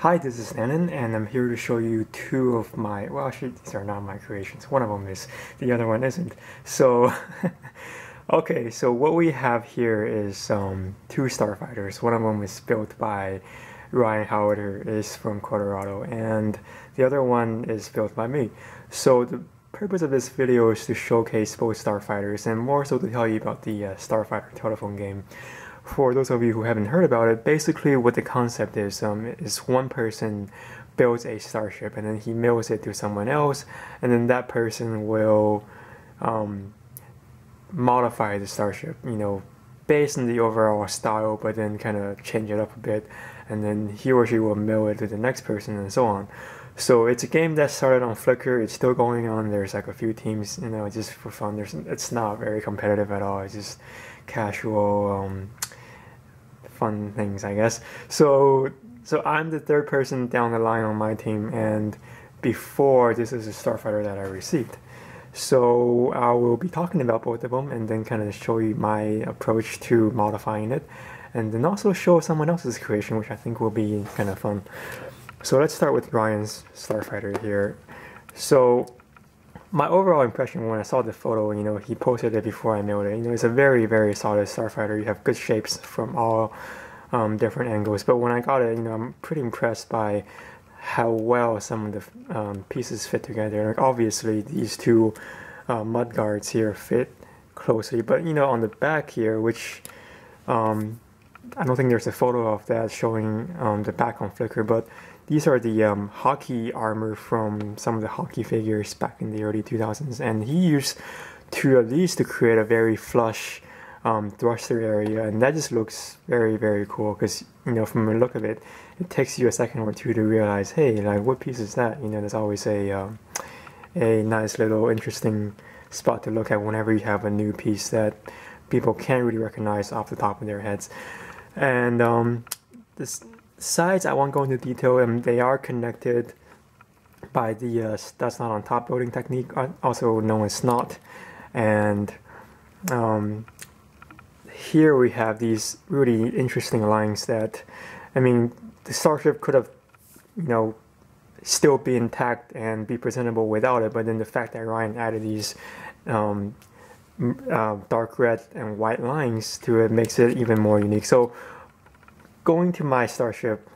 Hi, this is Annan, and I'm here to show you two of my, well, actually, these are not my creations. One of them is, the other one isn't. So, okay, so what we have here is two Starfighters. One of them is built by Ryan Howard, who is from Colorado, and the other one is built by me. So the purpose of this video is to showcase both Starfighters, and more so to tell you about the Starfighter telephone game. For those of you who haven't heard about it, basically what the concept is one person builds a starship and then he mails it to someone else, and then that person will modify the starship, based on the overall style, but then kind of change it up a bit, and then he or she will mail it to the next person and so on. So it's a game that started on Flickr. It's still going on. There's like a few teams, just for fun. It's not very competitive at all. It's just casual, fun things, I guess. So I'm the third person down the line on my team, and before this is a Starfighter that I received. So I will be talking about both of them and then kind of show you my approach to modifying it, and then also show someone else's creation, which I think will be kind of fun. So let's start with Ryan's Starfighter here. So my overall impression when I saw the photo, he posted it before I mailed it. It's a very, very solid Starfighter. You have good shapes from all different angles. But when I got it, I'm pretty impressed by how well some of the pieces fit together. Like obviously, these two mud guards here fit closely. But on the back here, which I don't think there's a photo of that showing the back on Flickr, but these are the hockey armor from some of the hockey figures back in the early 2000s, and he used two of these to create a very flush thruster area, and that just looks very, very cool because, from the look of it, it takes you a second or two to realize, hey, like, what piece is that? There's always a nice little interesting spot to look at whenever you have a new piece that people can't really recognize off the top of their heads. And this sides, I won't go into detail, and they are connected by the that's not on top building technique, also known as snot. And here we have these really interesting lines that, the starship could have, still be intact and be presentable without it, but then the fact that Ryan added these dark red and white lines to it makes it even more unique. So going to my starship,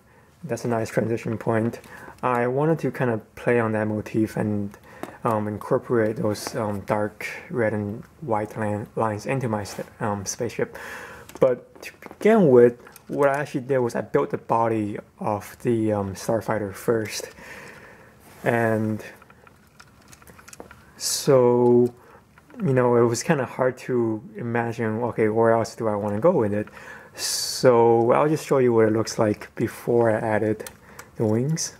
that's a nice transition point. I wanted to kind of play on that motif and incorporate those dark red and white lines into my spaceship. But to begin with, what I actually did was I built the body of the Starfighter first. And so, it was kind of hard to imagine, okay, where else do I want to go with it? So I'll just show you what it looks like before I added the wings.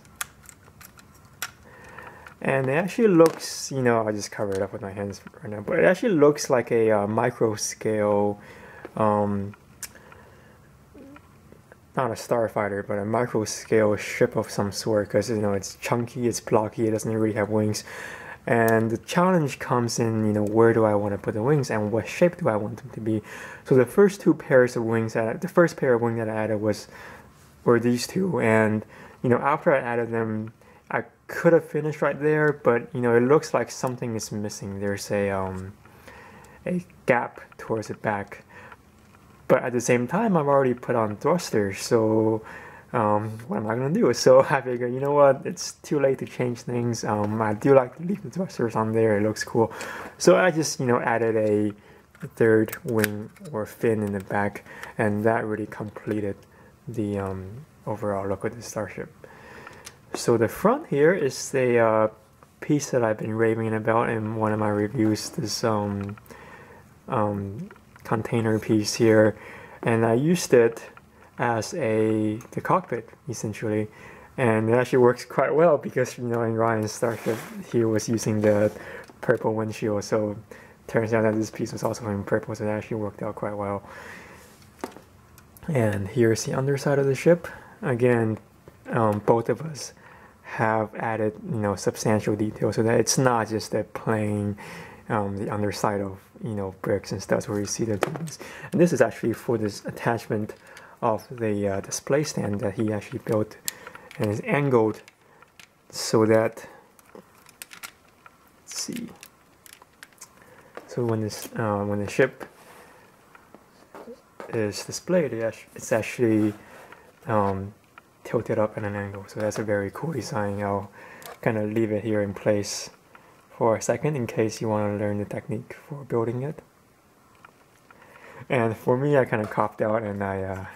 And it actually looks, I'll just cover it up with my hands right now, but it actually looks like a micro scale, not a Starfighter, but a micro scale ship of some sort, because it's chunky, it's blocky, it doesn't really have wings. And the challenge comes in, where do I want to put the wings and what shape do I want them to be? So the first two pairs of wings, the first pair of wings that I added were these two. And, after I added them, I could have finished right there, but, it looks like something is missing. There's a gap towards the back. But at the same time, I've already put on thrusters, so what am I going to do? So I figured, you know what, it's too late to change things. I do like to leave the thrusters on there, it looks cool. So I just, added a third wing or fin in the back, and that really completed the overall look of the starship. So the front here is the piece that I've been raving about in one of my reviews, this container piece here, and I used it as the cockpit essentially, and it actually works quite well because in Ryan's starship he was using the purple windshield, so turns out that this piece was also in purple, so it actually worked out quite well. And here's the underside of the ship. Again, both of us have added substantial detail so that it's not just a plain the underside of bricks and stuff where you see the tubes. And this is actually for this attachment of the display stand that he actually built and it's angled so that, let's see, so when the ship is displayed, it's actually tilted up at an angle. So that's a very cool design. I'll kind of leave it here in place for a second in case you want to learn the technique for building it. And for me, I kind of copped out and I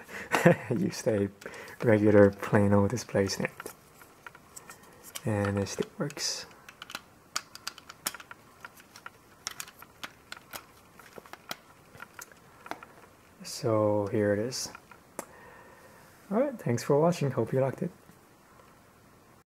used a regular plain old display stand, and it still works. So here it is. Alright, thanks for watching, hope you liked it.